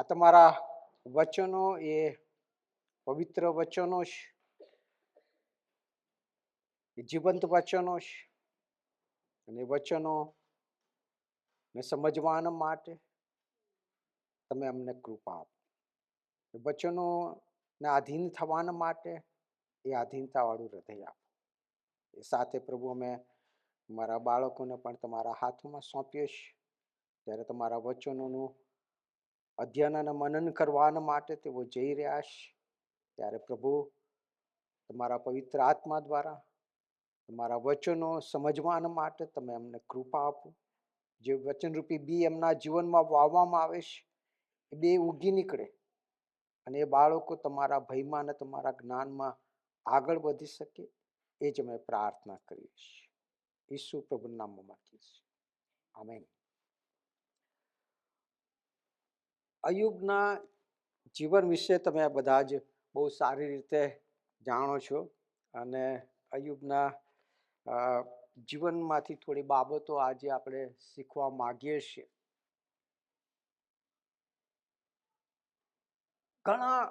આ તમારા વચનો એ પવિત્ર વચનો છે, એ જીવંત વચનો છે. અને વચનો ને સમજવાના માટે તમે અમને કૃપા આપો. વચનો ને આધીન થવાના માટે એ આધીનતા વાળું હૃદય આપો. એ સાથે પ્રભુ અમે મારા બાળકોને પણ તમારા હાથમાં સોંપીએ છીએ. ત્યારે તમારા વચનોનું અધ્યયન અને મનન કરવાના માટે તેઓ જઈ રહ્યા છે. ત્યારે પ્રભુ તમારા પવિત્ર આત્મા દ્વારા તમારા વચનો સમજવાના માટે તમે અમને કૃપા આપો. જે વચનરૂપી બી એમના જીવનમાં વાવવામાં આવે છે એ બે ઉગી નીકળે અને એ બાળકો તમારા ભયમાં અને તમારા જ્ઞાનમાં આગળ વધી શકે, એ જ અમે પ્રાર્થના કરીએ છીએ. ઈસુ પ્રભુના નામમાં કહીએ છીએ. આમેન. અયુબના જીવન વિશે તમે બધા જ બહુ સારી રીતે જાણો છો અને અયુબના જીવનમાંથી થોડી બાબતો આજે આપણે શીખવા માંગીએ છીએ. ઘણા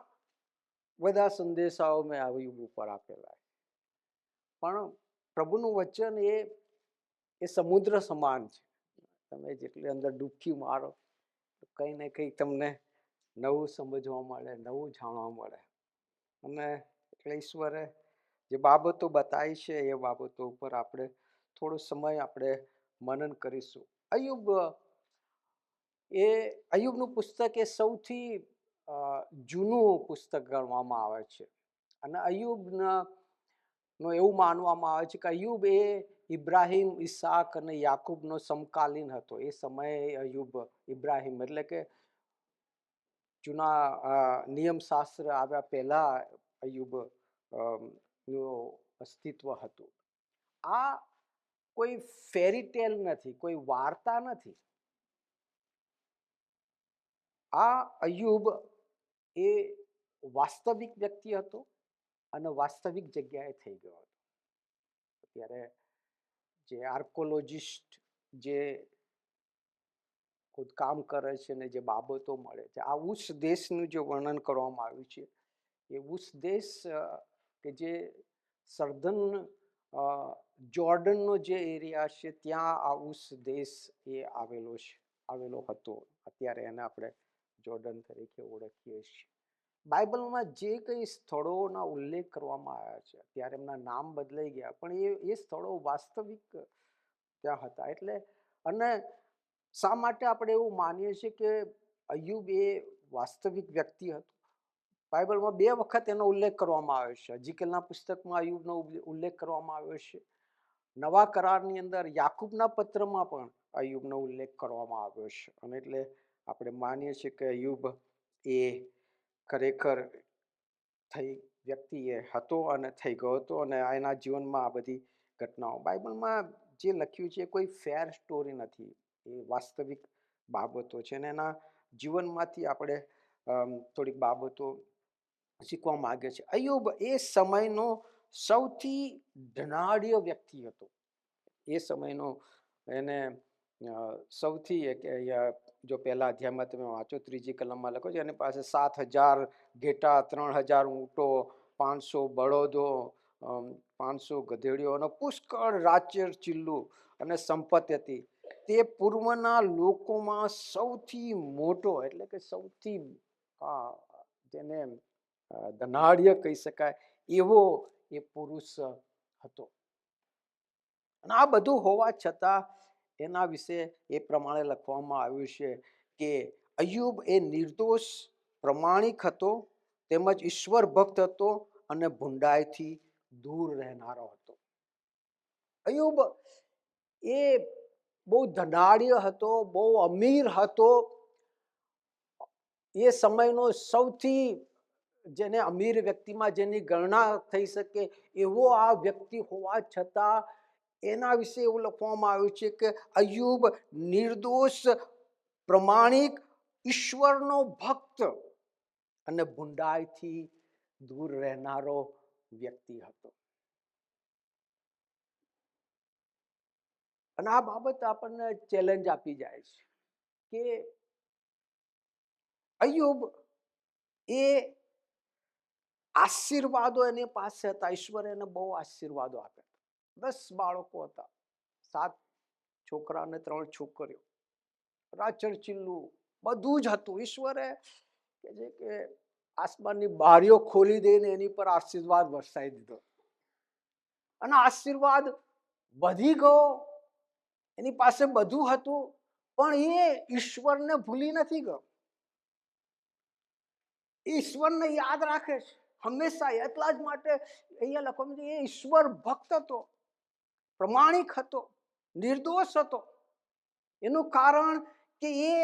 બધા સંદેશાઓ મેં અયુબ ઉપર આપેલા, પણ પ્રભુનું વચન એ સમુદ્ર સમાન છે. તમે જેટલી અંદર ડૂબકી મારો કંઈ ને કંઈ તમને નવું સમજવા મળે, નવું જાણવા મળે. અને એટલે ઈશ્વરે જે બાબતો બતાવી છે એ બાબતો ઉપર આપણે થોડો સમય આપણે મનન કરીશું. અયુબનું પુસ્તક એ સૌથી જૂનું પુસ્તક ગણવામાં આવે છે. અને અયુબના નો એવું માનવામાં આવે છે કે અયુબ એ ઇબ્રાહિમ, ઈસાક અને યાકૂબનો સમકાલીન હતો. એ સમયે અયુબ, ઇબ્રાહિમ એટલે કે જૂના નિયમ શાસ્ત્ર આવ્યા પહેલા અયુબ નું અસ્તિત્વ હતું. આ કોઈ ફેરી ટેલ નથી, કોઈ વાર્તા નથી. આ અયુબ એ વાસ્તવિક વ્યક્તિ હતો અને વાસ્તવિક જગ્યાએ થઈ ગયો હતો. ત્યારે જે આર્કોલોજિસ્ટ જે ખોદકામ કરે છે ને જે બાબતો મળે છે, આ ઉસ દેશનું જે વર્ણન કરવામાં આવ્યું છે, એ ઉસ દેશ કે જે સર્ધન જોર્ડનનો જે એરિયા છે ત્યાં આ ઉસ દેશ એ આવેલો હતો. અત્યારે એને આપણે જોર્ડન તરીકે ઓળખીએ છીએ. બાઇબલમાં જે કંઈ સ્થળોના ઉલ્લેખ કરવામાં આવ્યા છે, ત્યારે એમના નામ બદલાઈ ગયા, પણ એ સ્થળો વાસ્તવિક ત્યાં હતા. એટલે અને શા માટે આપણે એવું માનીએ છીએ કે અયુબ એ વાસ્તવિક વ્યક્તિ હતો? બાઇબલમાં 2 વખત એનો ઉલ્લેખ કરવામાં આવ્યો છે. હજકીએલના પુસ્તકમાં અયુબનો ઉલ્લેખ કરવામાં આવ્યો છે. નવા કરારની અંદર યાકૂબના પત્રમાં પણ અયુબનો ઉલ્લેખ કરવામાં આવ્યો છે. અને એટલે આપણે માનીએ છીએ કે અયુબ એ ખરેખર વ્યક્તિ એ હતો અને થઈ ગયો હતો. અને એના જીવનમાં આ બધી ઘટનાઓ બાઇબલમાં જે લખ્યું છે કોઈ ફેર સ્ટોરી નથી, એ વાસ્તવિક બાબતો છે. અને એના જીવનમાંથી આપણે થોડીક બાબતો શીખવા માંગે છે. અયુબ એ સમયનો સૌથી ધનાઢ્ય વ્યક્તિ હતો. એ સમયનો એને સૌથી જો પહેલા અધ્યાયમાં તમે વાંચો 3જી કલમમાં લખો છો, એની પાસે 7,000 ઘેટા, 3,000 ઊંટો, 500 બળદો, 500 ગધેડીઓ અને પુષ્કળ રાજ્ય ચિલ્લું અને સંપત્તિ હતી. તે પૂર્વના લોકોમાં સૌથી મોટો એટલે કે સૌથી જેને ધનાઢ્ય કહી શકાય એવો એ પુરુષ હતો. અને આ બધું હોવા છતાં એના વિશે એ પ્રમાણે લખવામાં આવ્યું છે કે અયુબ એ નિર્દોષ, પ્રમાણિક હતો, તેમજ ઈશ્વર ભક્ત હતો અને ભૂંડાઈથી દૂર રહેનારો હતો. અયુબ એ બહુ ધનાઢ્ય હતો, બહુ અમીર હતો. એ સમયનો સૌથી જેને અમીર વ્યક્તિમાં જેની ગણના થઈ શકે એવો આ વ્યક્તિ હોવા છતાં એના વિશે એવું લખવામાં આવ્યું છે કે અયુબ નિર્દોષ, પ્રમાણિક, ઈશ્વરનો ભક્ત અને ભૂંડાઈથી દૂર રહેનારો વ્યક્તિ હતો. અને આ બાબત આપણને ચેલેન્જ આપી જાય છે કે અય્યુબ એ આશીર્વાદો એની પાસે હતા. ઈશ્વરે એને બહુ આશીર્વાદો આપ્યા. 10 બાળકો હતા, 7 છોકરા અને 3 છોકરીઓ. રાચર ચિલ્લું બધું જ હતું. ઈશ્વરે કે છે કે આસમાનની બારીઓ ખોલી દઈને એની પર આશીર્વાદ વરસાવી દીધો અને આશીર્વાદ વધી ગયો. એની પાસે બધું હતું, પણ એ ઈશ્વરને ભૂલી નથી ગયો. ઈશ્વરને યાદ રાખે છે હંમેશા. એટલા જ માટે અહીંયા લખવાનું છે એ ઈશ્વર ભક્ત હતો, પ્રમાણિક હતો, નિર્દોષ હતો. એનું કારણ કે એ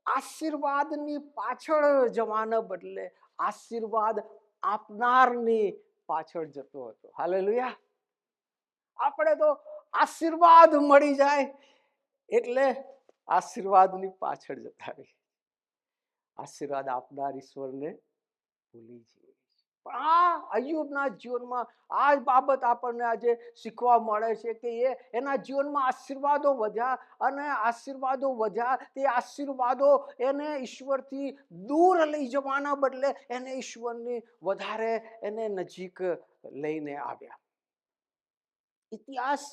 આશીર્વાદની પાછળ જવાના બદલે આશીર્વાદ આપનારની પાછળ જતો હતો. હાલેલુયા. આપણે તો આશીર્વાદ મળી જાય એટલે આશીર્વાદની પાછળ જતા રહીએ. આશીર્વાદ આપનાર ઈશ્વરને ભૂલી જઈએ. પણ આ અય્યુબના જીવનમાં આ બાબત આપણને આજે શીખવા મળે છે કે એના જીવનમાં આશીર્વાદો વધ્યા અને આશીર્વાદો વધ્યા તે આશીર્વાદો એને ઈશ્વરથી દૂર લઈ જવાના બદલે એને ઈશ્વરની વધારે એને નજીક લઈને આવ્યા. ઇતિહાસ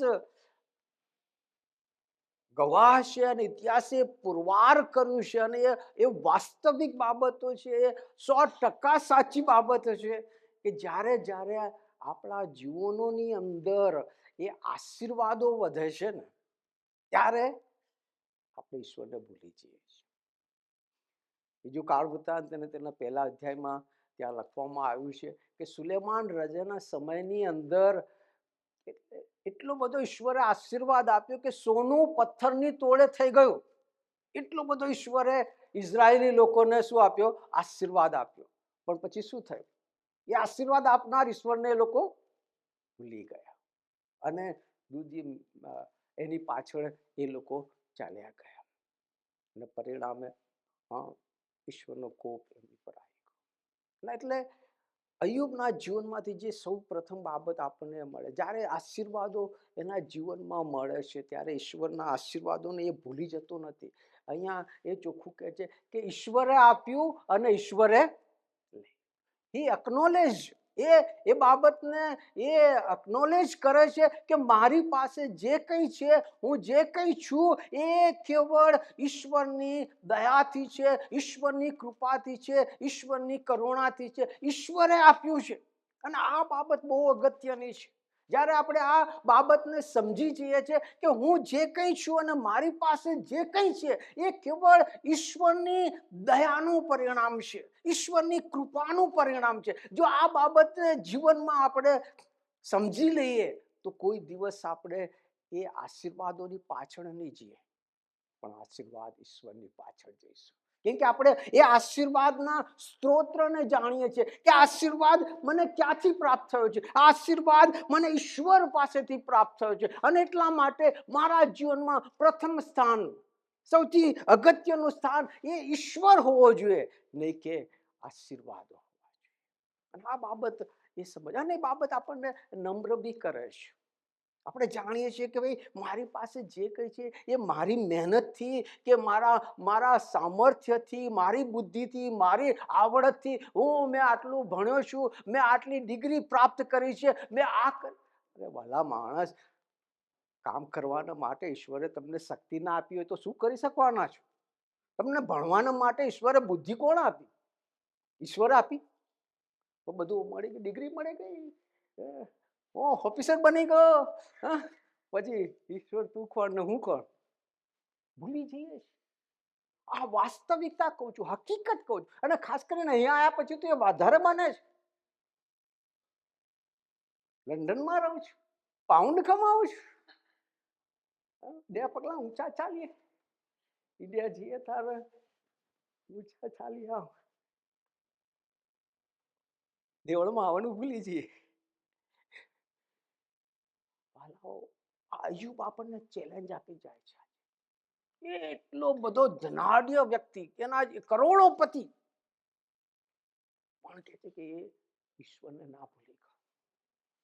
ગવાહ છે અને ઇતિહાસે પુરવાર કર્યું છે અને એ વાસ્તવિક બાબતો છે. એ 100% સાચી બાબતો છે કે જ્યારે જ્યારે આપણા જીવનોની અંદર એ આશીર્વાદો વધે છે ને ત્યારે આપણે ઈશ્વરને ભૂલી જઈએ છીએ. બીજું કાળ વૃત્તાંત અને તેના પહેલા અધ્યાયમાં ત્યાં લખવામાં આવ્યું છે કે સુલેમાન રાજાના સમયની અંદર એટલો બધો ઈશ્વરે આશીર્વાદ આપ્યો કે સોનું પથ્થરની તોડે થઈ ગયું. એટલો બધો ઈશ્વરે ઇઝરાયેલી લોકોને શું આપ્યો? આશીર્વાદ આપ્યો. પણ પછી શું થયું? એ આશીર્વાદ આપનાર ઈશ્વરને એ લોકો ભૂલી ગયા અને એની પાછળ એ લોકો ચાલ્યા ગયા અને પરિણામે ઈશ્વરનો કોપ એમની પર આવી ગયો. એટલે અય્યુબના જીવનમાંથી જે સૌ પ્રથમ બાબત આપણને મળે, જ્યારે આશીર્વાદો એના જીવનમાં મળે છે ત્યારે ઈશ્વરના આશીર્વાદોને એ ભૂલી જતો નથી. અહીંયા એ ચોખ્ખું કહે છે કે ઈશ્વરે આપ્યું અને ઈશ્વરે હી અકનોલેજ એ બાબતને એ અકનોલેજ કરે છે કે મારી પાસે જે કંઈ છે, હું જે કંઈ છું એ કેવળ ઈશ્વરની દયાથી છે, ઈશ્વરની કૃપાથી છે, ઈશ્વરની કરુણાથી છે. ઈશ્વરે આપ્યું છે અને આ બાબત બહુ અગત્યની છે. જ્યારે આપણે આ બાબતને સમજી જઈએ છીએ કે હું જે કંઈ છું અને મારી પાસે જે કંઈ છે એ કેવળ ઈશ્વરની દયાનું પરિણામ છે, ઈશ્વરની કૃપાનું પરિણામ છે. જો આ બાબતને જીવનમાં આપણે સમજી લઈએ તો કોઈ દિવસ આપણે એ આશીર્વાદોની પાછળ નહીં જઈએ, પણ આશીર્વાદ ઈશ્વરની પાછળ જઈશું. કેમ કે આપણે એ આશીર્વાદના સ્ત્રોતને જાણીએ છીએ કે આશીર્વાદ મને ક્યાંથી પ્રાપ્ત થયો છે. આશીર્વાદ મને ઈશ્વર પાસેથી પ્રાપ્ત થયો છે અને એટલા માટે મારા જીવનમાં પ્રથમ સ્થાન, સૌથી અગત્યનું સ્થાન એ ઈશ્વર હોવો જોઈએ, નહીં કે આશીર્વાદો હોવા જોઈએ. અને આ બાબત એ સમજ અને એ બાબત આપણને નમ્ર બી કરે છે. આપણે જાણીએ છીએ કે ભાઈ મારી પાસે જે કંઈ છે એ મારી મહેનતથી કે મારા સામર્થ્યથી, મારી બુદ્ધિથી, મારી આવડતથી મેં આટલું ભણ્યો છું, મેં આટલી ડિગ્રી પ્રાપ્ત કરી છે, મેં અરે ભલા માણસ, કામ કરવાના માટે ઈશ્વરે તમને શક્તિ ના આપી હોય તો શું કરી શકવાના છો? તમને ભણવાના માટે ઈશ્વરે બુદ્ધિ કોણ આપી? ઈશ્વરે આપી. તો બધું મળી ગયું, ડિગ્રી મળી ગઈ, ઓફિસર બની ગયો, પછી ઈશ્વર તું કોણ ને હું કોણ? ભૂલી જઈએ. આ વાસ્તવિકતા કહું છું, હકીકત કહું છું. અને ખાસ કરીને અહીંયા આવ્યા પછી તો એ વધારે બને છે. લંડનમાં રહું છું, પાઉન્ડ કમાવું છું, 2 પગલા ઊંચા ચાલીએ, ઇન્ડિયા જઈએ તારે ઊંચા ચાલી આવ, દેવળમાં આવવાનું ભૂલી જઈએ. અય્યુબ આપણને ચેલેન્જ આપી જાય છે. એટલો બધો ધનાઢ્ય વ્યક્તિ, એના કરોડોપતિ, પણ કહે છે કે એ ઈશ્વરને ના ભૂલી ગયો,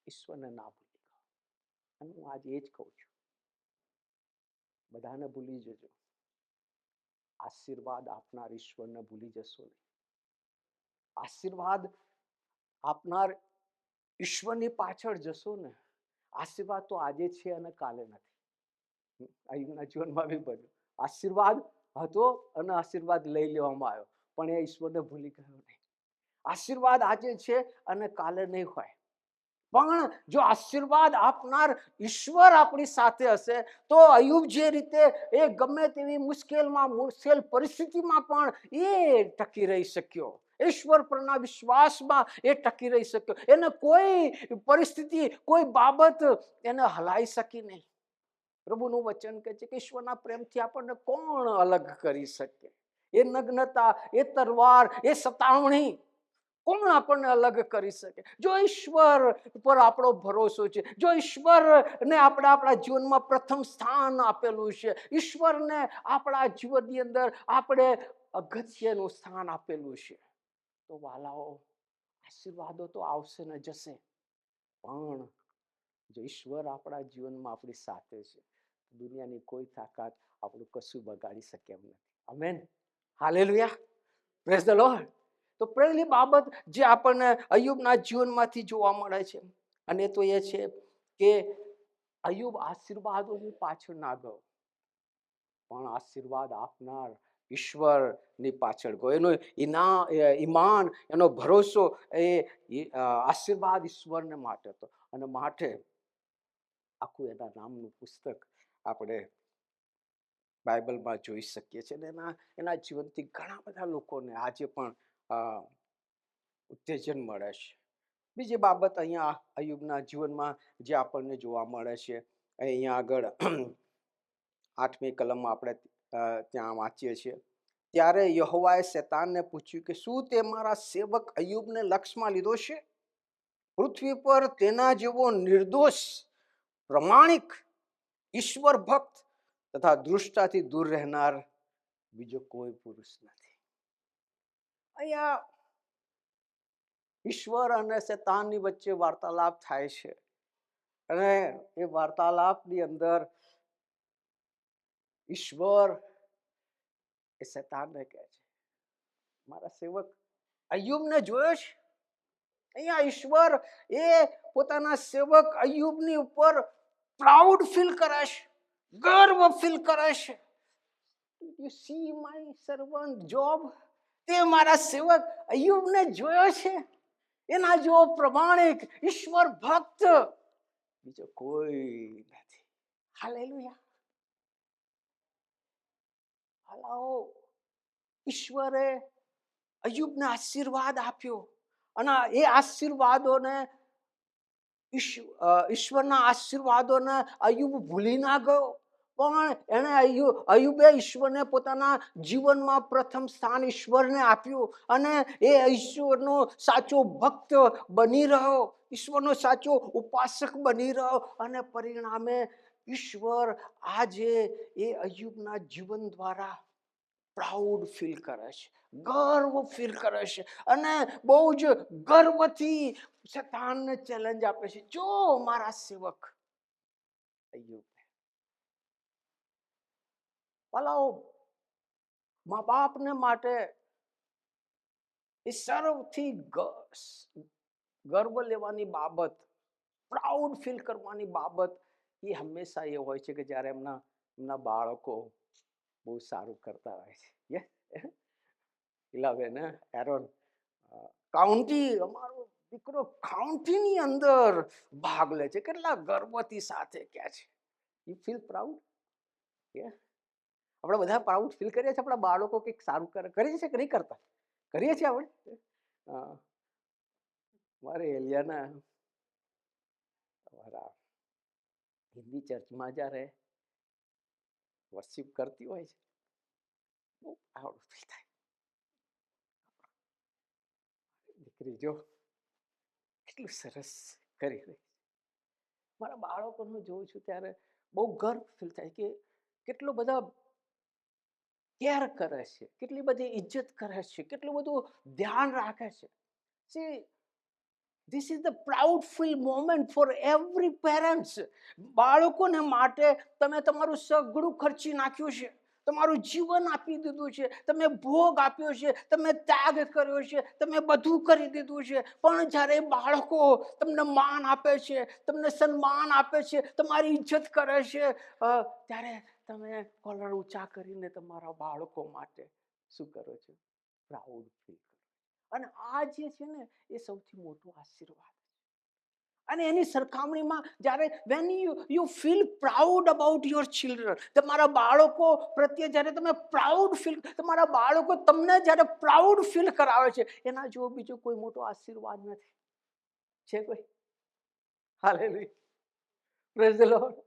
ઈશ્વરને ના ભૂલી ગયો. અને હું આજે એ જ કહું છું, બધાને ભૂલી જજો, આશીર્વાદ આપનાર ઈશ્વરને ભૂલી જશો નહીં. આશીર્વાદ આપનાર ઈશ્વરની પાછળ જશો ને, આશીર્વાદ તો આજે છે અને કાલે નથી. અયુબના જીવનમાં બી બન્યું, આશીર્વાદ હતો અને આશીર્વાદ લઈ લેવામાં આવ્યો, પણ એ ઈશ્વરને ભૂલી ગયો નહીં. આશીર્વાદ આજે છે અને કાલે નહીં હોય, પણ જો આશીર્વાદ આપનાર ઈશ્વર આપણી સાથે હશે તો અયુબ જે રીતે એ ગમે તેવી મુશ્કેલ પરિસ્થિતિમાં પણ એ ટકી રહી શક્યો. ઈશ્વર પરના વિશ્વાસમાં એ ટકી રહી શક્યો. એને કોઈ પરિસ્થિતિ, કોઈ બાબત એને હલાવી શકી નહીં. પ્રભુનું વચન કહે છે કે ઈશ્વરના પ્રેમથી આપણને કોણ અલગ કરી શકે? એ નગ્નતા, એ તલવાર, એ સતાવણી કોણ આપણને અલગ કરી શકે? જો ઈશ્વર પર આપણો ભરોસો છે, જો ઈશ્વરને આપણે આપણા જીવનમાં પ્રથમ સ્થાન આપેલું છે, ઈશ્વરને આપણા જીવનની અંદર આપણે અગત્યનું સ્થાન આપેલું છે, તો વાલાઓ, આશીર્વાદો તો આવશે ને જશે, પણ જો ઈશ્વર આપણા જીવનમાં આપણી સાથે છે, દુનિયાની કોઈ તાકાત આપણું કશું બગાડી શકે એમ નથી. Amen, hallelujah, praise the lord. તો પહેલી બાબત જે આપણને અયુબના જીવનમાંથી જોવા મળે છે, અને તો એ છે કે અયુબ આશીર્વાદોની પાછળ ના ગયો, પણ આશીર્વાદ આપનાર ઈશ્વરની પાછળ ગયો. એનો ઈમાન, એનો ભરોસો એ આશીર્વાદ ઈશ્વરને માટે હતો, અને માટે આખું એના નામનું પુસ્તક આપણે બાઇબલમાં જોઈ શકીએ છીએ. અને એના જીવનથી ઘણા બધા લોકોને આજે પણ ઉત્તેજન મળે છે. બીજી બાબત અહીંયા અયુબના જીવનમાં જે આપણને જોવા મળે છે, અહીંયા આગળ 8મી કલમમાં આપણે ત્યાં વાંચીએ છીએ, ત્યારે યહોવાએ શેતાનને પૂછ્યું કે શું તે મારા સેવક અયુબને લક્ષમાં લીધો છે? પૃથ્વી પર તેના જેવો નિર્દોષ, પ્રમાણિક, ઈશ્વર ભક્ત તથા દૃષ્ટાથી દૂર રહેનાર બીજો કોઈ પુરુષ નથી. અહીંયા ઈશ્વર અને શેતાનની વચ્ચે વાર્તાલાપ થાય છે, અને એ વાર્તાલાપની અંદર ઈશ્વર એ શેતાનને કહે છે, મારા સેવક અયુબને જોયો છે? અહીંયા ઈશ્વર એ પોતાના સેવક અયુબની ઉપર પ્રાઉડ ફીલ કરે છે, ગર્વ ફીલ કરે છે. You see my servant job, તે મારા સેવક અયુબને જોયો છે? એના જેવો પ્રમાણિક, ઈશ્વર ભક્ત બીજો કોઈ નથી. હાલેલુયા. હાલાઓ, ઈશ્વરે અયુબને આશીર્વાદ આપ્યો, અને એ આશીર્વાદોને ઈશ્વરના આશીર્વાદોને અયુબ ભૂલી ના ગયો, પણ એને અયુબે ઈશ્વરને પોતાના જીવનમાં પ્રથમ સ્થાન ઈશ્વરને આપ્યું, અને એ ઈશ્વરનો સાચો ભક્ત બની રહ્યો, ઈશ્વરનો સાચો ઉપાસક બની રહ્યો, અને પરિણામે ઈશ્વર આજે એ અયુબના જીવન દ્વારા પ્રાઉડ ફીલ કરે છે, ગર્વ ફીલ કરે છે, અને બહુ જ ગર્વથી શેતાનને ચેલેન્જ આપે છે, જો મારા સેવક અયુબ. ભલાઓ, મા બાપને માટે એ સૌથી ગર્વ લેવાની બાબત, પ્રાઉડ ફીલ કરવાની બાબત એ હંમેશા એ હોય છે કે જ્યારે એમના બાળકો બહુ સારું કરતા હોય છે. ઇલાબેન, એરોન, કાઉન્ટી, અમારો દીકરો કાઉન્ટીની અંદર ભાગ લે છે, કેટલા ગર્વથી સાથે કહે છે. You feel proud? આપણે બધા પ્રાઉડ ફીલ કરીએ છીએ આપણા બાળકો કંઈક સારું કરીએ છીએ કે નહીં કરતા? કરીએ છીએ આપણે. મારે એલિયાના અમારા હિન્દી ચર્ચમાં જ્યારે વર્શિપ કરતી હોય છે, બહુ પ્રાઉડ ફીલ થાય. દીકરી જો કેટલું સરસ કરી રહી. મારા બાળકોને જોઉં છું ત્યારે બહુ ગર્વ ફીલ થાય કે કેટલો બધા કેર કરે છે, કેટલી બધી ઇજ્જત કરે છે, કેટલું બધું ધ્યાન રાખે છે. See, this is the proudful moment for every parents. બાળકોને માટે તમે તમારું સગડું ખર્ચી નાખ્યું છે, તમારું જીવન આપી દીધું છે, તમે ભોગ આપ્યો છે, તમે ત્યાગ કર્યો છે, તમે બધું કરી દીધું છે. પણ જ્યારે બાળકો તમને માન આપે છે, તમને સન્માન આપે છે, તમારી ઇજ્જત કરે છે, ત્યારે તમે કોલર ઊંચા કરીને તમારા બાળકો માટે શું કરો છો? પ્રાઉડ ફીલ કરો. અને આ જે છે ને એ સૌથી મોટો આશીર્વાદ. અને એની સરખામણીમાં જ્યારે when you feel proud about your children, તમારા બાળકો પ્રત્યે જ્યારે તમે પ્રાઉડ ફીલ, તમારા બાળકો તમને જ્યારે પ્રાઉડ ફીલ કરાવે છે, એના જેવો બીજો કોઈ મોટો આશીર્વાદ નથી. છે કોઈ? Hallelujah, praise the lord.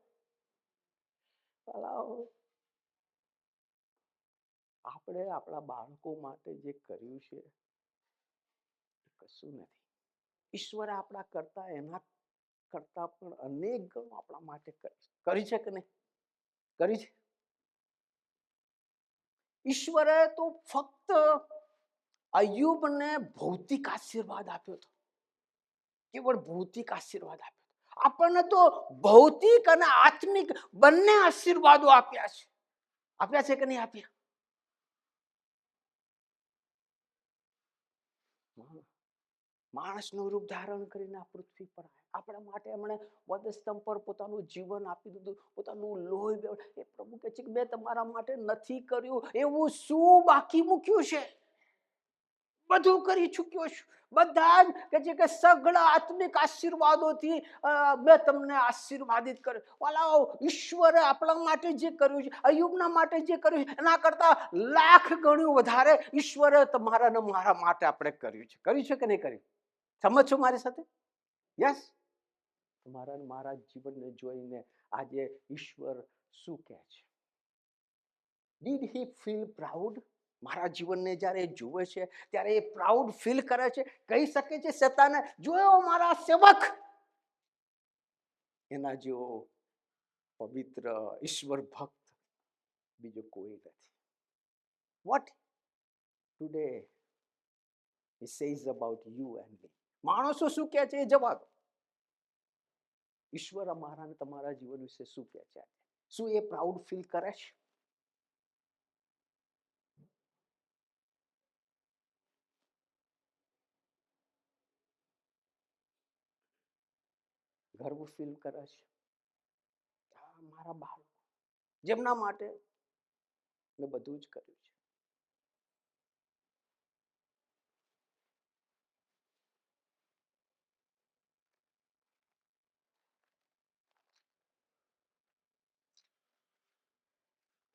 આપણે આપણા બાળકો માટે જે કર્યું છે કશું નથી. ઈશ્વરે આપણા કરતા એના કરતા પણ અનેક ગણું આપણા માટે કરી છે કે નહીં? કરી છે. ઈશ્વરે તો ફક્ત અય્યુબને ભૌતિક આશીર્વાદ આપ્યો હતો, કેવળ ભૌતિક આશીર્વાદ આપ્યો. આપણને તો ભૌતિક અને આત્મિક બંને આશીર્વાદો આપ્યા છે. આપ્યા છે કે નહીં આપ્યા? માણસનું રૂપ ધારણ કરીને આ પૃથ્વી પર આપણા માટે એમણે વધસ્તંભ પર પોતાનું જીવન આપી દીધું, પોતાનું લોહી. એ પ્રભુ કહે છે કે મેં તમારા માટે નથી કર્યું એવું શું બાકી મૂક્યું છે? બધું કરી ચૂક્યો છું. બધા જ કે છે કે સઘળા આત્મિક આશીર્વાદોથી મેં તમને આશીર્વાદિત કર્યો. વાલાઓ, ઈશ્વરે આપણા માટે જે કર્યું છે, અય્યુબના માટે જે કર્યું છે, એના કરતા લાખ ગણું વધારે ઈશ્વરે તમારા ને મારા માટે આપણે કર્યું છે. કર્યું છે કે નહીં કર્યું? સમજ છો મારી સાથે? યસ. તમારા ને મારા જીવનને જોઈને આજે ઈશ્વર શું કહે છે? Did he feel proud? મારા જીવનને જ્યારે જુએ છે ત્યારે એ પ્રાઉડ ફીલ કરે છે, કહી શકે છે શેતાને, જોયો મારા સેવક, એના જેવો પવિત્ર ઈશ્વર ભક્ત બીજો કોઈ નથી. What today he says about you and me. માણસો શું કહે છે એ જવા દો. ઈશ્વર અમારા અને તમારા જીવન વિશે શું કહે છે? શું એ પ્રાઉડ ફીલ કરે છે? ગર્વ ફીલ કરે છે? મારા બાળકો જેમના માટે મેં બધું જ કર્યું છે.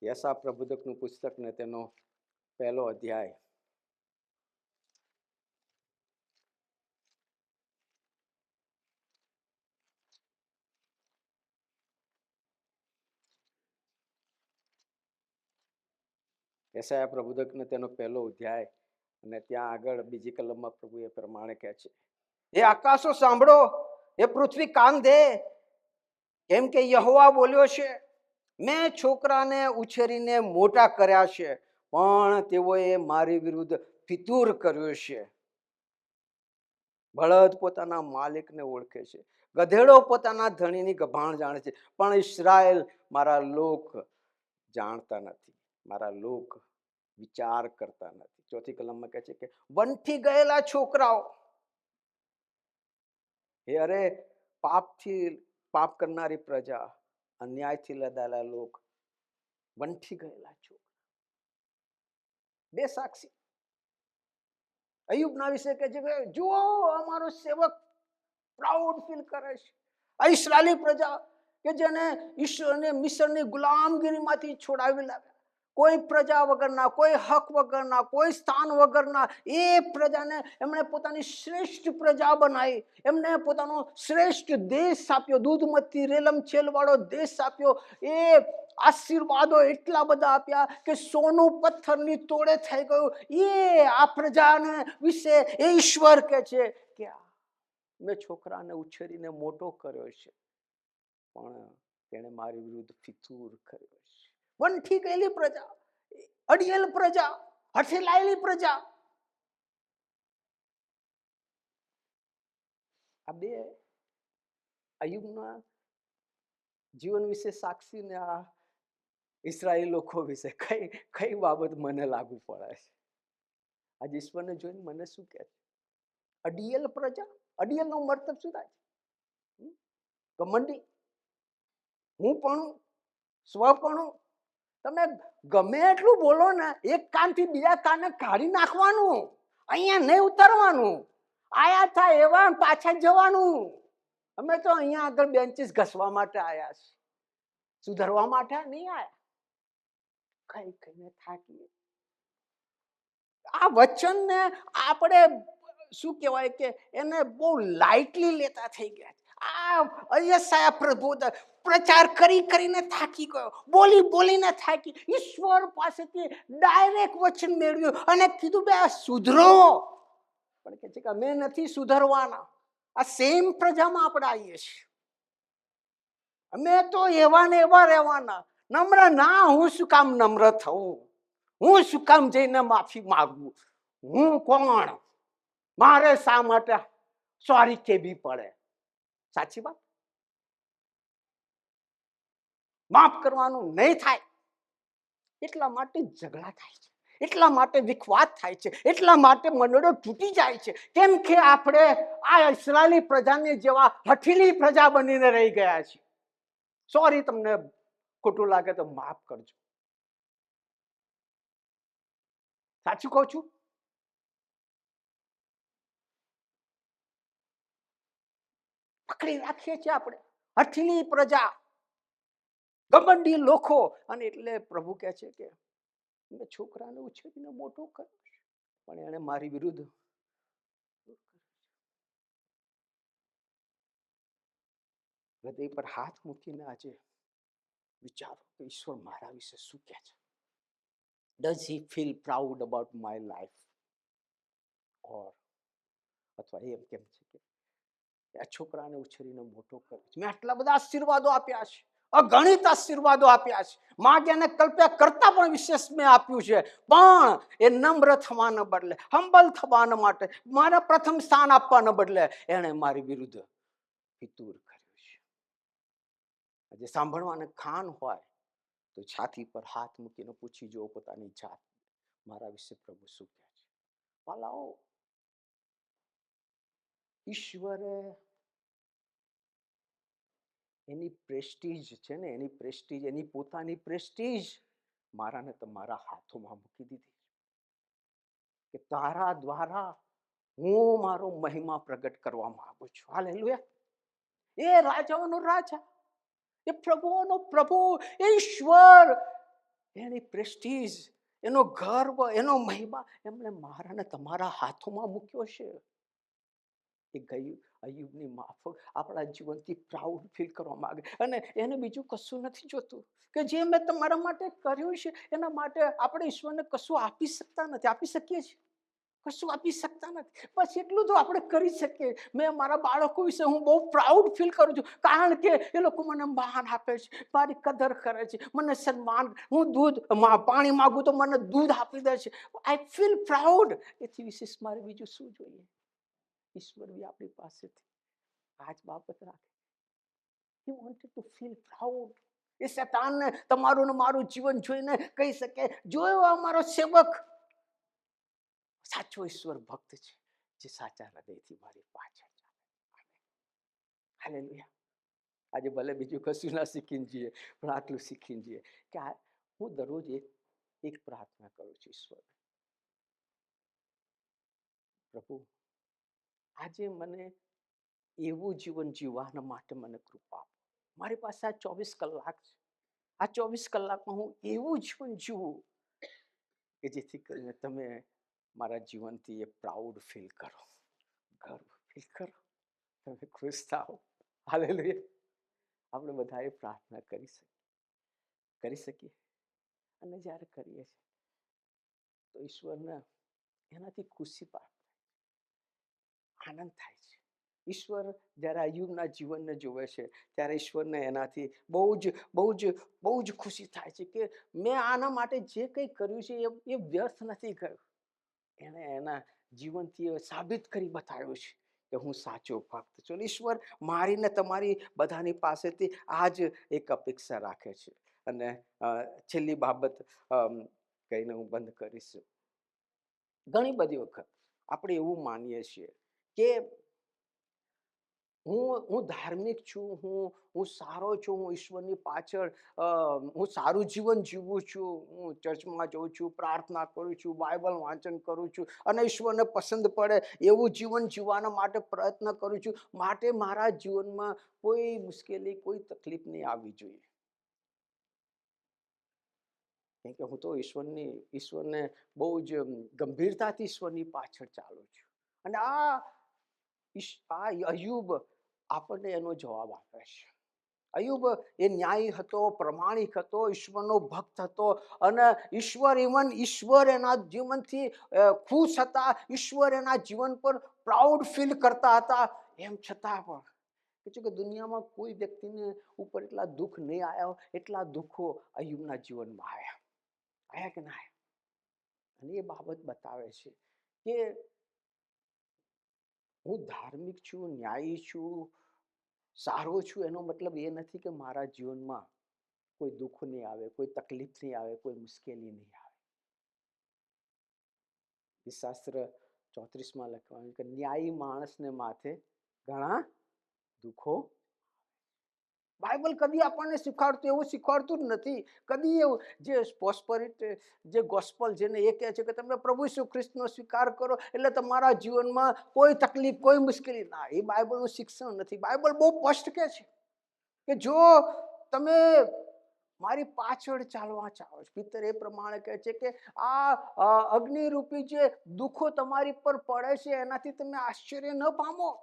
યશા પ્રબોધકનું પુસ્તક ને તેનો 1લો અધ્યાય. યશાયા પ્રબોધકને તેનો 1લો અધ્યાય અને ત્યાં આગળ બીજી કલમમાં પ્રભુ એ પ્રમાણે કહે છે, હે આકાશો સાંભળો, હે પૃથ્વી કાન દે, કેમ કે યહોવા બોલ્યો છે, મેં છોકરાને ઉછેરીને મોટા કર્યા છે, પણ તેઓએ મારી વિરુદ્ધ ફિતૂર કર્યું છે. બળદ પોતાના માલિકને ઓળખે છે, ગધેડો પોતાના ધણીની ગભાણ જાણે છે, પણ ઇસ્રાયેલ મારા લોક જાણતા નથી, મારા લોક વિચાર કરતા નથી. 4થી કલમમાં કહે છે કે વનથી ગયેલા છોકરાઓ, હે અરે પાપ કરનારી પ્રજા, અન્યાયથી લદાયેલા લોક, વનથી ગયેલા છોકરા. 2 સાક્ષી અય્યુબના વિશે કહે છે કે જુઓ અમારો સેવક પ્રાઉડ ફીલ કરે છે. આ ઇસ્રાયેલી પ્રજા કે જેને ઈશ્વરને મિસ્રની ગુલામગીરીમાંથી છોડાવી લાવ્યા, કોઈ પ્રજા વગરના, કોઈ હક વગરના, કોઈ સ્થાન વગરના એ પ્રજાને એમણે પોતાની શ્રેષ્ઠ પ્રજા બનાવી, એમને પોતાનો શ્રેષ્ઠ દેશ આપ્યો, દૂધમતી રેલમછેલ વાળો દેશ આપ્યો. એ આશીર્વાદો એટલા બધા આપ્યા કે સોનું પથ્થરની તોડે થઈ ગયું. એ આ પ્રજાને વિશે એ ઈશ્વર કહે છે કે મેં છોકરાને ઉછેરીને મોટો કર્યો છે, પણ તેણે મારી વિરુદ્ધ ફિતૂર કર્યો છે. વનથી ગયેલી પ્રજા, અડિયેલ પ્રજા, હઠેલાયેલી પ્રજા. આ 2 અય્યુબના જીવન વિશે સાક્ષીને આ ઇસરાયેલી લોકો વિશે કઈ કઈ બાબત મને લાગુ પડે છે? આજે ઈશ્વરને જોઈને મને શું કહે છે? અડિયલ પ્રજા, અડિયલનો મતલબ શું થાય? ઘમંડી, હું પણ સ્વ પણ. તમે ગમે એટલું બોલો ને, એક કાનથી બીજા કાને કાઢી નાખવાનું, અહીંયા નહીં ઉતરવાનું. આયા થાય એવા પાછા જવાનું. અમે તો અહીંયા આગળ બેન્ચીસ ઘસવા માટે આયા છે, સુધારવા માટે નહીં આયા. કઈ કઈને થાકીએ. આ વચનને આપણે શું કહેવાય કે એને બહુ લાઇટલી લેતા થઈ ગયા. આ યશાયા પ્રભુ પ્રચાર કરી કરીને થાકી ગયો, બોલી બોલીને થાકી. ઈશ્વર પાસેથી ડાયરેક્ટ વચન મેળવ્યું અને કીધું, બે સુધરો. પણ કે છે કે અમે નથી સુધરવાના. આ સેમ પ્રજામાં આપણે આવીએ છીએ. અમે તો એવા ને એવા રહેવાના. નમ્ર ના, હું શું કામ નમ્ર થવું? હું શું કામ જઈને માફી માંગવું? હું કોણ? મારે શા માટે સોરી કેવી પડે? સાચી વાત. માફ કરવાનું નહીં થાય એટલા માટે ઝઘડા થાય છે, એટલા માટે વિખવાદ થાય છે, એટલા માટે મંડળો તૂટી જાય છે. કેમ કે આપણે આ ઇસ્રાયેલી પ્રજાને જેવા હઠીલી પ્રજા બનીને રહી ગયા છીએ. સોરી, તમને ખોટું લાગે તો માફ કરજો. સાચું કહું છું. પકડી રાખીએ છીએ આપણે હઠીલી પ્રજા, ગમંડી લોકો. અને એટલે પ્રભુ કહે છે કે મેં છોકરાને ઉછેરીને મોટો કર્યો છે, પણ એને મારી વિરુદ્ધ. હૃદય પર હાથ મૂકીને આજે વિચારો કે ઈશ્વર મારા વિશે શું કહે છે. Does he feel proud about my life? Or અથવા એમ કેમ છે કે આ છોકરાને ઉછેરીને મોટો કર્યો છે, મેં આટલા બધા આશીર્વાદો આપ્યા છે, અગણિત આશીર્વાદો આપ્યા છે, માગે અને કલ્પ્યા કરતા પણ વિશેષ મેં આપ્યું છે, પણ એ નમ્ર થવાના બદલે, હંબલ થવાના માટે, મારા પ્રથમ સ્થાન આપવાના બદલે એણે મારી વિરુદ્ધ ફિતૂર કર્યું છે. આજે સાંભળવાને ખાન હોય તો છાતી પર હાથ મૂકીને પૂછી જુઓ પોતાની જાત, મારા વિશે પ્રભુ શું કહે છે? વાલાઓ, ઈશ્વરે એની પ્રેસ્ટીજ છે ને, એની પ્રેસ્ટીજ, એની પોતાની પ્રેસ્ટીજ મારા ને તમારા હાથોમાં મૂકી દીધી કે તારા દ્વારા હું મારો મહિમા પ્રગટ કરવા માંગુ છું. હાલેલુયા. એ રાજાઓનો રાજા, એ પ્રભુઓનો પ્રભુ, એ ઈશ્વર, એની પ્રેસ્ટીજ, એનો ગર્વ, એનો મહિમા એમણે મારા ને તમારા હાથોમાં મૂક્યો છે. એ ગયું અયુબની માફક આપણા જીવનથી પ્રાઉડ ફીલ કરવા માંગે. અને એને બીજું કશું નથી જોતું કે જે મેં તમારા માટે કર્યું છે એના માટે આપણે ઈશ્વરને કશું આપી શકતા નથી. આપી શકીએ છીએ? કશું આપી શકતા નથી. બસ એટલું તો આપણે કરી શકીએ. મેં મારા બાળકો વિશે હું બહુ પ્રાઉડ ફીલ કરું છું, કારણ કે એ લોકો મને માન આપે છે, મારી કદર કરે છે, મને સન્માન. હું દૂધ પાણી માંગુ તો મને દૂધ આપી દે છે. I feel proud. એથી વિશેષ મારે બીજું શું જોઈએ? ઈશ્વર બી આપણી પાસેથી આ જ બાબત રાખે. He wanted to feel proud. એ શેતાનને તમારું ને મારું જીવન જોઈને કહી શકે, જોયો અમારો સેવક સાચો ઈશ્વર ભક્ત છે, જે સાચા હૃદયથી મારી પાછળ ચાલે. હાલેલુયા. આજે ભલે બીજું કશું ના શીખીને જઈએ, પણ આટલું શીખીને જઈએ કે હું દરરોજ એક પ્રાર્થના કરું છું, ઈશ્વર પ્રભુ આજે મને એવું જીવન જીવવાના માટે મને કૃપા આપો. મારી પાસે આ 24 કલાક છે. આ 24 કલાકમાં હું એવું જીવન જીવું કે જેથી કરીને તમે મારા જીવનથી એ પ્રાઉડ ફીલ કરો, ગર્વ ફીલ કરો, તમે ખુશ થાઓ. હાલેલુયા. આપણે બધા એ પ્રાર્થના કરી શકીએ. અને જ્યારે કરીએ છીએ તો ઈશ્વરને એનાથી ખુશી પ્રાપ્ત થાય, આનંદ થાય છે. ઈશ્વર જ્યારે અયુબના જીવનને જોવે છે ત્યારે ઈશ્વરને એનાથી બહુ જ ખુશી થાય છે કે મેં આના માટે જે કંઈ કર્યું છે એ વ્યર્થ નથી કર્યું. એણે એના જીવનથી સાબિત કરી બતાવ્યું છે કે હું સાચો ભક્ત છું. ઈશ્વર મારીને તમારી બધાની પાસેથી આ જ એક અપેક્ષા રાખે છે. અને છેલ્લી બાબત કહીને હું બંધ કરીશ. ઘણી બધી વખત આપણે એવું માનીએ છીએ કે હું ધાર્મિક છું, હું સારો છું, હું ઈશ્વરની પાછળ હું સારું જીવન જીવું છું, હું ચર્ચમાં જાઉં છું, પ્રાર્થના કરું છું, બાઇબલ વાંચન કરું છું અને ઈશ્વરને પસંદ પડે એવું જીવન જીવવાના માટે પ્રયત્ન કરું છું, માટે મારા જીવનમાં કોઈ મુશ્કેલી, કોઈ તકલીફ નહીં આવવી જોઈએ. કેમ કે હું તો ઈશ્વરને બહુ જ ગંભીરતાથી ઈશ્વરની પાછળ ચાલું છું. અને આ અયુબ આપણને એનો જવાબ આપે છે. અયુબ એ ન્યાયી હતો, પ્રમાણિક હતો, ઈશ્વરનો ભક્ત હતો અને ઈશ્વર એના જીવનથી ખુશ હતા. ઈશ્વર એના જીવન પર પ્રાઉડ ફીલ કરતા હતા. એમ છતાં પણ કે દુનિયામાં કોઈ વ્યક્તિને ઉપર એટલા દુઃખ નહીં આવ્યા એટલા દુઃખો અયુબના જીવનમાં આવ્યા કે ના આવ્યા? અને એ બાબત બતાવે છે કે હું ધાર્મિક છું, ન્યાયી છું, સારો છું, એનો મતલબ એ નથી કે મારા જીવનમાં કોઈ દુઃખ નહીં આવે, કોઈ તકલીફ નહીં આવે, કોઈ મુશ્કેલી નહીં આવે. શાસ્ત્ર 34 લખવાનું કે ન્યાયી માણસને માથે ઘણા દુઃખો. બાઇબલ કદી આપણને શીખવાડતું એવું શીખવાડતું જ નથી. કદી એવું જે પ્રોસ્પરિટી, જે ગોસ્પલ જેને એ કહે છે કે તમે પ્રભુ ઈસુ ખ્રિસ્તનો સ્વીકાર કરો એટલે તમારા જીવનમાં કોઈ તકલીફ, કોઈ મુશ્કેલી ના. એ બાઇબલનું શિક્ષણ નથી. બાઇબલ બહુ સ્પષ્ટ કહે છે કે જો તમે મારી પાછળ ચાલવા ચાહો છો, પિતર એ પ્રમાણે કહે છે કે આ અગ્નિરૂપી જે દુઃખો તમારી પર પડે છે એનાથી તમે આશ્ચર્ય ન પામો.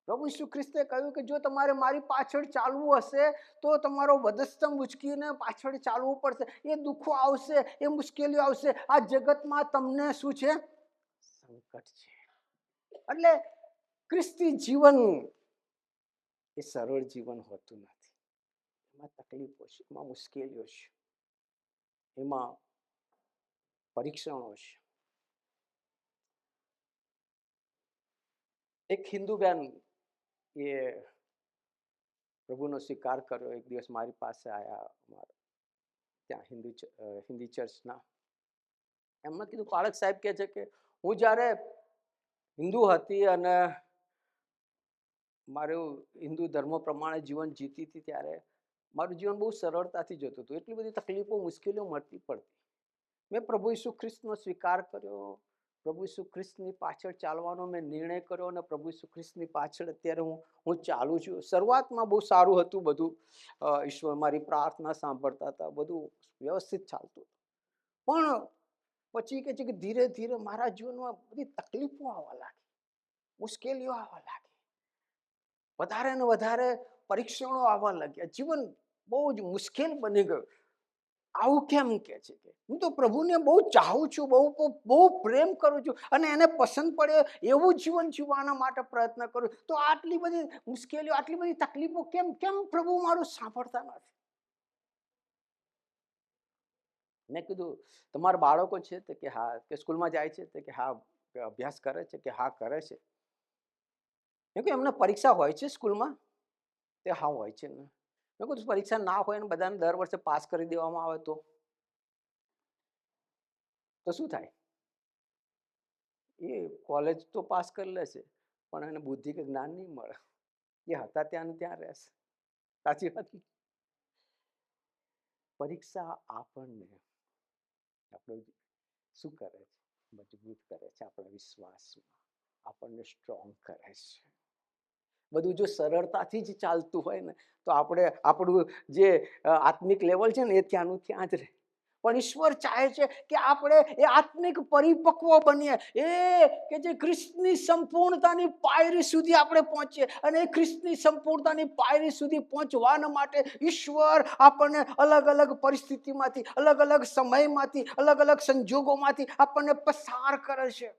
પ્રભુ ઈસુ ખ્રિસ્તે કહ્યું કે જો તમારે મારી પાછળ ચાલવું હશે તો તમારો વધસ્તંભ ઉચકીને પાછળ ચાલવું પડશે. એ દુઃખો આવશે, એ મુશ્કેલીઓ આવશે. આ જગતમાં તમને શું છે? સંકટ છે. એટલે ખ્રિસ્તી જીવન એ સરળ જીવન હોતું નથી. એમાં તકલીફો છે, એમાં મુશ્કેલીઓ છે, એમાં પરીક્ષણો છે. એક હિન્દુ બેન એ પ્રભુનો સ્વીકાર કર્યો. એક દિવસ મારી પાસે આવ્યા, ત્યાં હિન્દી ચર્ચના. એમને કીધું, પાળક સાહેબ કહે છે કે હું જ્યારે હિન્દુ હતી અને મારું હિન્દુ ધર્મ પ્રમાણે જીવન જીતી હતી ત્યારે મારું જીવન બહુ સરળતાથી જતું હતું. એટલી બધી તકલીફો, મુશ્કેલીઓ મળતી પડતી. મેં પ્રભુ ઈસુ ખ્રિસ્તનો સ્વીકાર કર્યો, પ્રભુ ઈસુ ખ્રિસ્તની પાછળ ચાલવાનો મેં નિર્ણય કર્યો અને પ્રભુ ઈસુ ખ્રિસ્તની પાછળ અત્યારે હું ચાલું છું. શરૂઆતમાં બહુ સારું હતું બધું. ઈશ્વર મારી પ્રાર્થના સાંભળતા હતા, બધું વ્યવસ્થિત ચાલતું હતું. પણ પછી કે છે કે ધીરે ધીરે મારા જીવનમાં બધી તકલીફો આવવા લાગી, મુશ્કેલીઓ આવવા લાગી, વધારે ને વધારે પરીક્ષણો આવવા લાગ્યા. જીવન બહુ જ મુશ્કેલ બની ગયું. આવું કેમ કે છે કે હું તો પ્રભુને બહુ ચાહું છું, બહુ પ્રેમ કરું છું અને એને પસંદ પડે એવું જીવન જીવવાના માટે પ્રયત્ન કરું, તો આટલી બધી મુશ્કેલીઓ, આટલી બધી તકલીફો કેમ પ્રભુ મારું સાંભળતા નથી? મેં કીધું, તમારા બાળકો છે? તો કે હા. કે સ્કૂલમાં જાય છે? તો કે હા. અભ્યાસ કરે છે? કે હા કરે છે. મેં કહ્યું, એમને પરીક્ષા હોય છે સ્કૂલમાં? તે હા હોય છે ને. મેં કીધું, પરીક્ષા ના હોય ને બધાને દર વર્ષે પાસ કરી દેવામાં આવે તો શું થાય? એ કોલેજ તો પાસ કરી લેશે પણ એને બુદ્ધિ કે જ્ઞાન નહીં મળે. એ હતા ત્યાં ને ત્યાં રહેશે. સાચી વાત. પરીક્ષા આપણને આપણે શું કરે છે? મજબૂત કરે છે, આપણા વિશ્વાસમાં આપણને સ્ટ્રોંગ કરે છે. બધું જો સરળતાથી જ ચાલતું હોય ને તો આપણે આપણું જે આત્મિક લેવલ છે ને એ ત્યાંનું ત્યાં જ રહે. પણ ઈશ્વર ચાહે છે કે આપણે એ આત્મિક પરિપક્વ બનીએ, એ કે જે ખ્રિસ્તની સંપૂર્ણતાની પાયરી સુધી આપણે પહોંચીએ. અને એ ખ્રિસ્તની સંપૂર્ણતાની પાયરી સુધી પહોંચવાના માટે ઈશ્વર આપણને અલગ અલગ પરિસ્થિતિમાંથી, અલગ અલગ સમયમાંથી, અલગ અલગ સંજોગોમાંથી આપણને પસાર કરે છે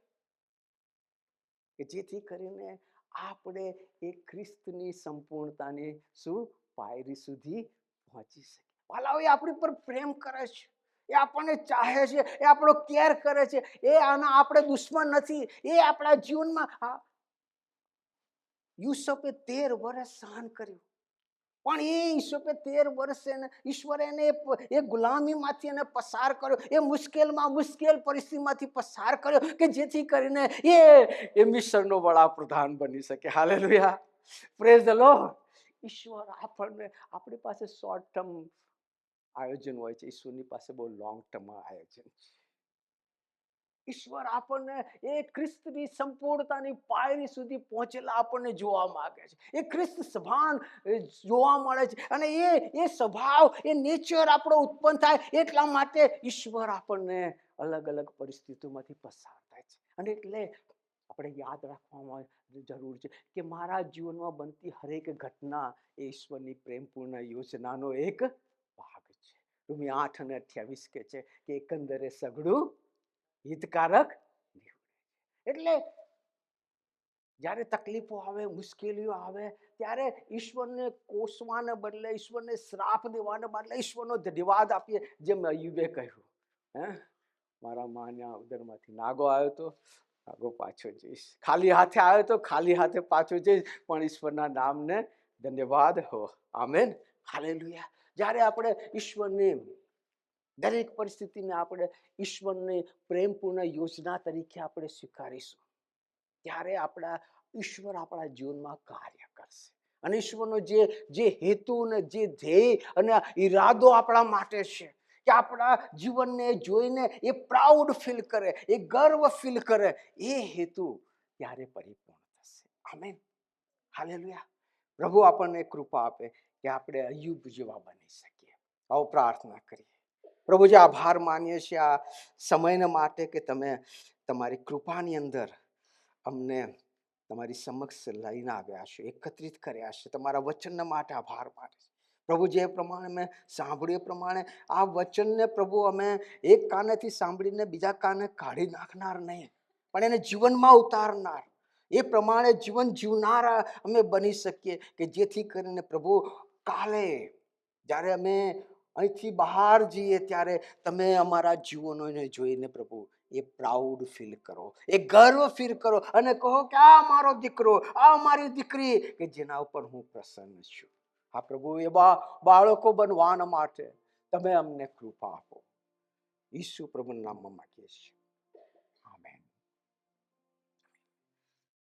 કે જેથી કરીને આપણે એ ખ્રિસ્તની સંપૂર્ણતાની શું પાયરી સુધી પહોંચી શકીએ. વાલાઓ, એ આપણી પર પ્રેમ કરે છે, એ આપણને ચાહે છે, એ આપણો કેર કરે છે. એ આના આપણે દુશ્મન નથી. એ આપણા જીવનમાં યુસુફે 13 વર્ષ સહન કર્યું. પણ એ ઈસોપે 13 વર્ષે ઈશ્વરે એને એ ગુલામીમાંથી એને પસાર કર્યો, એ મુશ્કેલ પરિસ્થિતિમાંથી પસાર કર્યો કે જેથી કરીને એ મિશનનો વડાપ્રધાન બની શકે. Hallelujah, praise the lord. ઈશ્વર આપણને, આપણી પાસે શોર્ટ ટર્મ આયોજન હોય છે, ઈશ્વરની પાસે બહુ લોંગ ટર્મ આયોજન છે. ઈશ્વર આપણને એ ખ્રિસ્તની સંપૂર્ણતાની પાયરી સુધી પહોંચેલા આપણને જોવા માંગે છે. એ ખ્રિસ્ત સભાન જોવા મળે છે અને એ સ્વભાવ, એ નેચર આપણો ઉત્પન્ન થાય એટલા માટે ઈશ્વર આપણને અલગ અલગ પરિસ્થિતિઓમાંથી પસાર થાય છે. અને એટલે આપણે યાદ રાખવામાં જરૂર છે કે મારા જીવનમાં બનતી હરેક ઘટના એ ઈશ્વરની પ્રેમપૂર્ણ યોજનાનો એક ભાગ છે. રોમી 8:28 કહે છે કે એકંદરે સઘળું હિતકારક. એટલે જ્યારે તકલીફો આવે, મુશ્કેલીઓ આવે ત્યારે ઈશ્વરને કોસવાને બદલે, ઈશ્વરને શ્રાપ દેવાને બદલે ઈશ્વરનો ધન્યવાદ આપીએ. જેમ અય્યુબે કહ્યું, મારા માના ઉદરમાંથી નાગો આવ્યો તો નાગો પાછો જઈશ, ખાલી હાથે આવ્યો તો ખાલી હાથે પાછો જઈશ, પણ ઈશ્વરના નામને ધન્યવાદ હો. Amen, hallelujah. જ્યારે આપણે ઈશ્વરની દરેક પરિસ્થિતિને આપણે ઈશ્વરની પ્રેમપૂર્ણ યોજના તરીકે આપણે સ્વીકારીશું ત્યારે ઈશ્વર આપણા જીવનમાં કાર્ય કરશે. અને ઈશ્વરનો જે હેતુ ને જે ધ્યેય અને ઈરાદો આપણા માટે છે કે આપણા જીવનને જોઈને એ પ્રાઉડ ફીલ કરે, એ ગર્વ ફીલ કરે, એ હેતુ ત્યારે પરિપૂર્ણ થશે. Amen, hallelujah. પ્રભુ આપણને કૃપા આપે કે આપણે અય્યુબ જેવા બની શકીએ. આવો પ્રાર્થના કરીએ. પ્રભુજી, આભાર માનીએ છીએ આ સમયને માટે કે તમે તમારી કૃપાની અંદર અમને તમારી સમક્ષ લઈને આવ્યા છે, એકત્રિત કર્યા છે. તમારા વચનના માટે આભાર માને છે. પ્રભુ, જે પ્રમાણે મેં સાંભળ્યું એ પ્રમાણે આ વચનને પ્રભુ અમે એક કાનેથી સાંભળીને બીજા કાને કાઢી નાખનાર નહીં, પણ એને જીવનમાં ઉતારનાર, એ પ્રમાણે જીવન જીવનારા અમે બની શકીએ કે જેથી કરીને પ્રભુ કાલે જ્યારે અમે અહીંથી બહાર જઈએ ત્યારે તમે અમારા જીવનોને જોઈને પ્રભુ એ પ્રાઉડ ફીલ કરો, એ ગર્વ ફીલ કરો અને કહો કે આ મારો દીકરો, આ મારી દીકરી કે જેના ઉપર હું પ્રસન્ન છું. હા પ્રભુ, એવા બાળકો બનવાના માટે તમે અમને કૃપા આપો. ઈસુ પ્રભુના નામમાં માંગીએ છીએ.